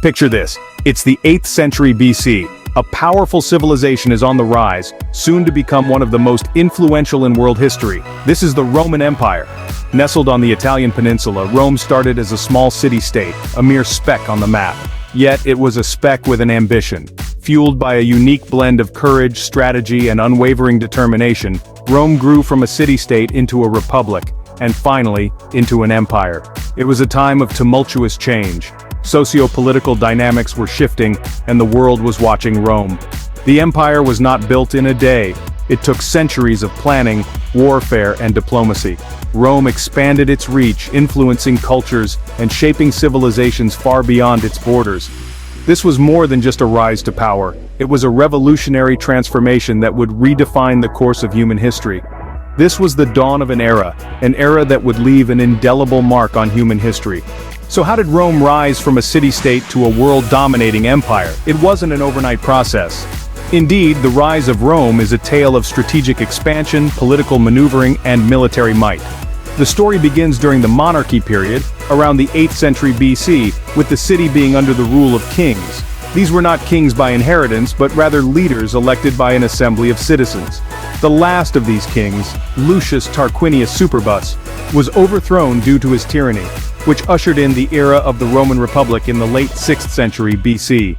Picture this, it's the 8th century BC. A powerful civilization is on the rise, soon to become one of the most influential in world history. This is the Roman Empire. Nestled on the Italian peninsula, Rome started as a small city-state, a mere speck on the map. Yet it was a speck with an ambition. Fueled by a unique blend of courage, strategy, and unwavering determination, Rome grew from a city-state into a republic, and finally, into an empire. It was a time of tumultuous change. Socio-political dynamics were shifting, and the world was watching Rome. The empire was not built in a day. It took centuries of planning, warfare, and diplomacy. Rome expanded its reach, influencing cultures and shaping civilizations far beyond its borders. This was more than just a rise to power. It was a revolutionary transformation that would redefine the course of human history. This was the dawn of an era that would leave an indelible mark on human history. So how did Rome rise from a city-state to a world-dominating empire? It wasn't an overnight process. Indeed, the rise of Rome is a tale of strategic expansion, political maneuvering, and military might. The story begins during the monarchy period, around the 8th century BC, with the city being under the rule of kings. These were not kings by inheritance, but rather leaders elected by an assembly of citizens. The last of these kings, Lucius Tarquinius Superbus, was overthrown due to his tyranny, which ushered in the era of the Roman Republic in the late 6th century BC.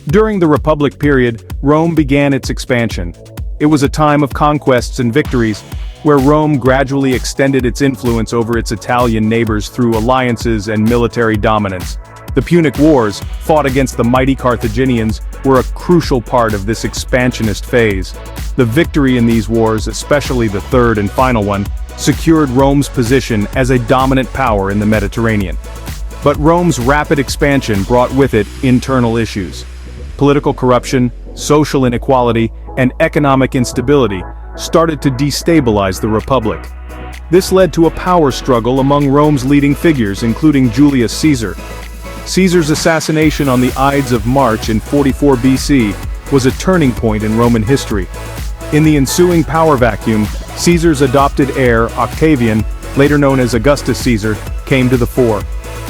During the Republic period, Rome began its expansion. It was a time of conquests and victories, where Rome gradually extended its influence over its Italian neighbors through alliances and military dominance. The Punic Wars, fought against the mighty Carthaginians, were a crucial part of this expansionist phase. The victory in these wars, especially the third and final one, secured Rome's position as a dominant power in the Mediterranean. But Rome's rapid expansion brought with it internal issues. Political corruption, social inequality, and economic instability started to destabilize the Republic. This led to a power struggle among Rome's leading figures, including Julius Caesar. Caesar's assassination on the Ides of March in 44 BC was a turning point in Roman history. In the ensuing power vacuum, Caesar's adopted heir, Octavian, later known as Augustus Caesar, came to the fore.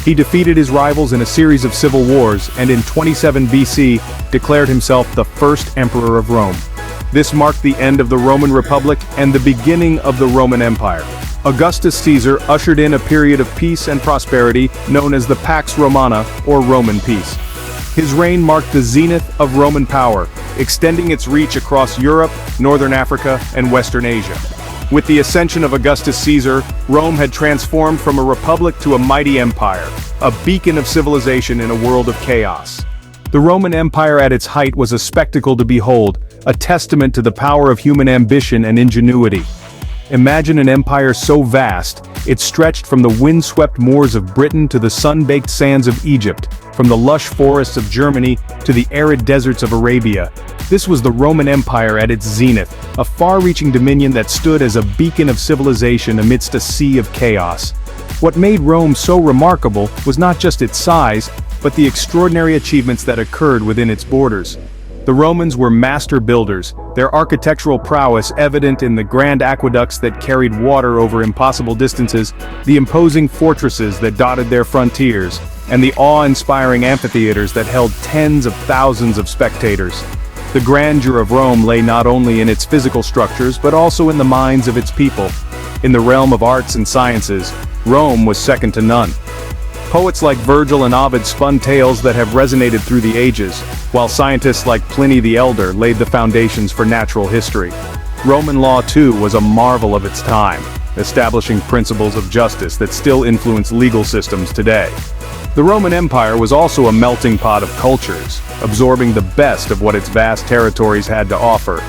He defeated his rivals in a series of civil wars and in 27 BC declared himself the first emperor of Rome. This marked the end of the Roman Republic and the beginning of the Roman Empire. Augustus Caesar ushered in a period of peace and prosperity known as the Pax Romana, or Roman peace. His reign marked the zenith of Roman power, extending its reach across Europe, Northern Africa, and Western Asia. With the ascension of Augustus Caesar, Rome had transformed from a republic to a mighty empire, a beacon of civilization in a world of chaos. The Roman Empire at its height was a spectacle to behold, a testament to the power of human ambition and ingenuity. Imagine an empire so vast, it stretched from the windswept moors of Britain to the sun-baked sands of Egypt, from the lush forests of Germany to the arid deserts of Arabia. This was the Roman Empire at its zenith, a far-reaching dominion that stood as a beacon of civilization amidst a sea of chaos. What made Rome so remarkable was not just its size, but the extraordinary achievements that occurred within its borders. The Romans were master builders, their architectural prowess evident in the grand aqueducts that carried water over impossible distances, the imposing fortresses that dotted their frontiers, and the awe-inspiring amphitheaters that held tens of thousands of spectators. The grandeur of Rome lay not only in its physical structures but also in the minds of its people. In the realm of arts and sciences, Rome was second to none. Poets like Virgil and Ovid spun tales that have resonated through the ages, while scientists like Pliny the Elder laid the foundations for natural history. Roman law, too, was a marvel of its time, establishing principles of justice that still influence legal systems today. The Roman Empire was also a melting pot of cultures, absorbing the best of what its vast territories had to offer.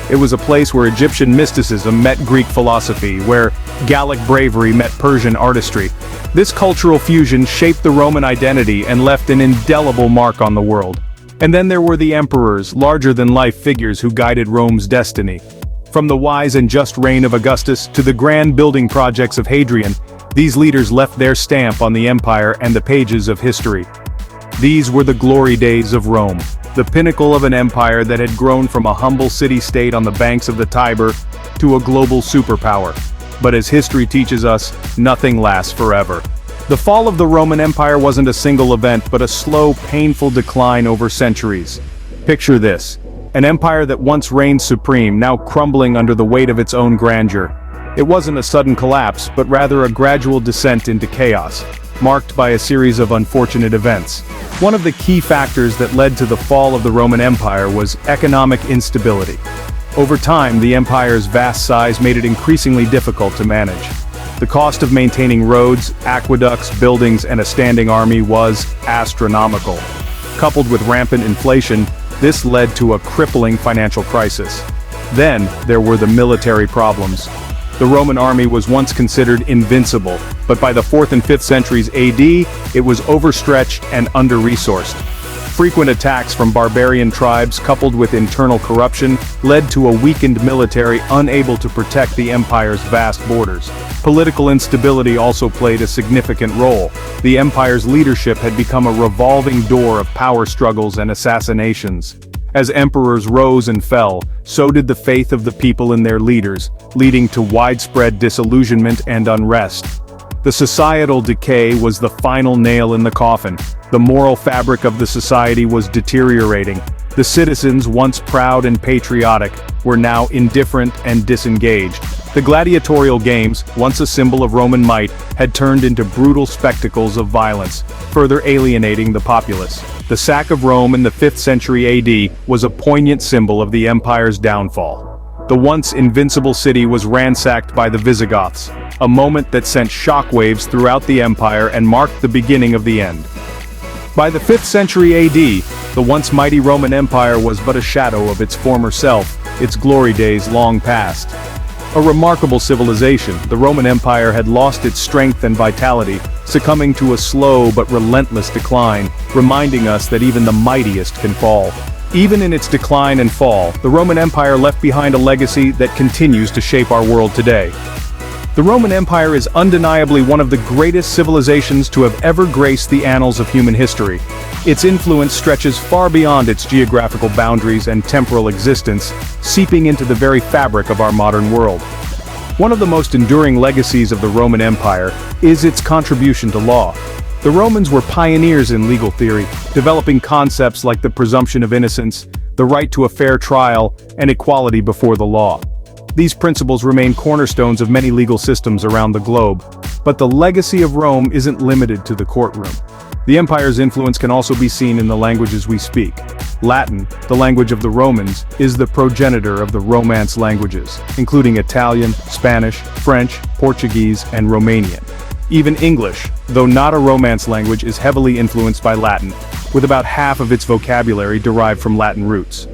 It was a place where Egyptian mysticism met Greek philosophy, where Gallic bravery met Persian artistry. This cultural fusion shaped the Roman identity and left an indelible mark on the world. And then there were the emperors, larger-than-life figures who guided Rome's destiny. From the wise and just reign of Augustus to the grand building projects of Hadrian, these leaders left their stamp on the empire and the pages of history. These were the glory days of Rome, the pinnacle of an empire that had grown from a humble city-state on the banks of the Tiber to a global superpower. But as history teaches us, nothing lasts forever. The fall of the Roman Empire wasn't a single event, but a slow, painful decline over centuries. Picture this: an empire that once reigned supreme, now crumbling under the weight of its own grandeur. It wasn't a sudden collapse, but rather a gradual descent into chaos, marked by a series of unfortunate events. One of the key factors that led to the fall of the Roman Empire was economic instability. Over time, the empire's vast size made it increasingly difficult to manage. The cost of maintaining roads, aqueducts, buildings, and a standing army was astronomical. Coupled with rampant inflation, this led to a crippling financial crisis. Then, there were the military problems. The Roman army was once considered invincible, but by the 4th and 5th centuries AD, it was overstretched and under-resourced. Frequent attacks from barbarian tribes coupled with internal corruption led to a weakened military unable to protect the empire's vast borders. Political instability also played a significant role. The empire's leadership had become a revolving door of power struggles and assassinations. As emperors rose and fell, so did the faith of the people in their leaders, leading to widespread disillusionment and unrest. The societal decay was the final nail in the coffin. The moral fabric of the society was deteriorating. The citizens, once proud and patriotic, were now indifferent and disengaged. The gladiatorial games, once a symbol of Roman might, had turned into brutal spectacles of violence, further alienating the populace. The sack of Rome in the 5th century AD was a poignant symbol of the empire's downfall. The once invincible city was ransacked by the Visigoths, a moment that sent shockwaves throughout the empire and marked the beginning of the end. By the 5th century AD, the once mighty Roman Empire was but a shadow of its former self, its glory days long past. A remarkable civilization, the Roman Empire had lost its strength and vitality, succumbing to a slow but relentless decline, reminding us that even the mightiest can fall. Even in its decline and fall, the Roman Empire left behind a legacy that continues to shape our world today. The Roman Empire is undeniably one of the greatest civilizations to have ever graced the annals of human history. Its influence stretches far beyond its geographical boundaries and temporal existence, seeping into the very fabric of our modern world. One of the most enduring legacies of the Roman Empire is its contribution to law. The Romans were pioneers in legal theory, developing concepts like the presumption of innocence, the right to a fair trial, and equality before the law. These principles remain cornerstones of many legal systems around the globe, but the legacy of Rome isn't limited to the courtroom. The empire's influence can also be seen in the languages we speak. Latin, the language of the Romans, is the progenitor of the Romance languages, including Italian, Spanish, French, Portuguese, and Romanian. Even English, though not a Romance language, is heavily influenced by Latin, with about half of its vocabulary derived from Latin roots.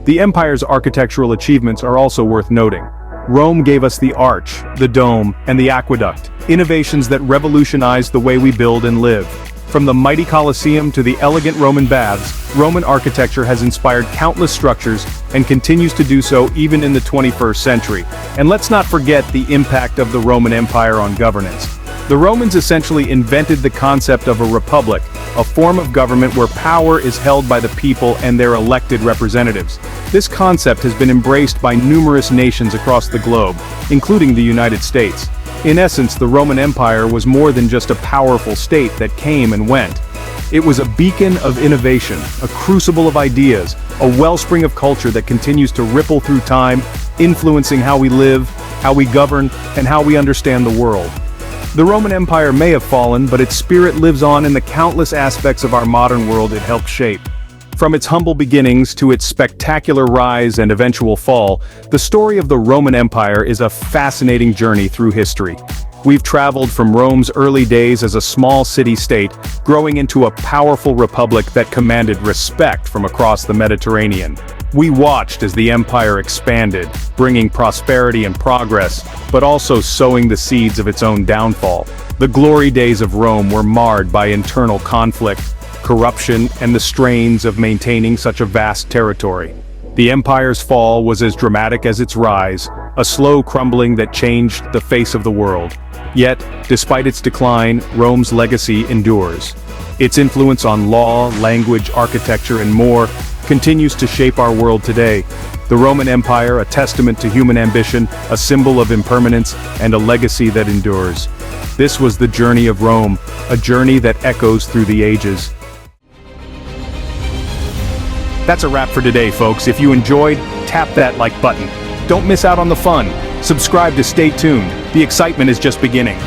The empire's architectural achievements are also worth noting. Rome gave us the arch, the dome, and the aqueduct, innovations that revolutionized the way we build and live. From the mighty Colosseum to the elegant Roman baths, Roman architecture has inspired countless structures and continues to do so even in the 21st century. And let's not forget the impact of the Roman Empire on governance. The Romans essentially invented the concept of a republic, a form of government where power is held by the people and their elected representatives. This concept has been embraced by numerous nations across the globe, including the United States. In essence, the Roman Empire was more than just a powerful state that came and went. It was a beacon of innovation, a crucible of ideas, a wellspring of culture that continues to ripple through time, influencing how we live, how we govern, and how we understand the world. The Roman Empire may have fallen, but its spirit lives on in the countless aspects of our modern world it helped shape. From its humble beginnings to its spectacular rise and eventual fall, the story of the Roman Empire is a fascinating journey through history. We've traveled from Rome's early days as a small city-state, growing into a powerful republic that commanded respect from across the Mediterranean. We watched as the empire expanded, bringing prosperity and progress, but also sowing the seeds of its own downfall. The glory days of Rome were marred by internal conflict, corruption, and the strains of maintaining such a vast territory. The empire's fall was as dramatic as its rise, a slow crumbling that changed the face of the world. Yet, despite its decline, Rome's legacy endures. Its influence on law, language, architecture, and more continues to shape our world today. The Roman Empire, a testament to human ambition, a symbol of impermanence, and a legacy that endures. This was the journey of Rome, a journey that echoes through the ages. That's a wrap for today, folks. If you enjoyed, tap that like button. Don't miss out on the fun. Subscribe to stay tuned. The excitement is just beginning.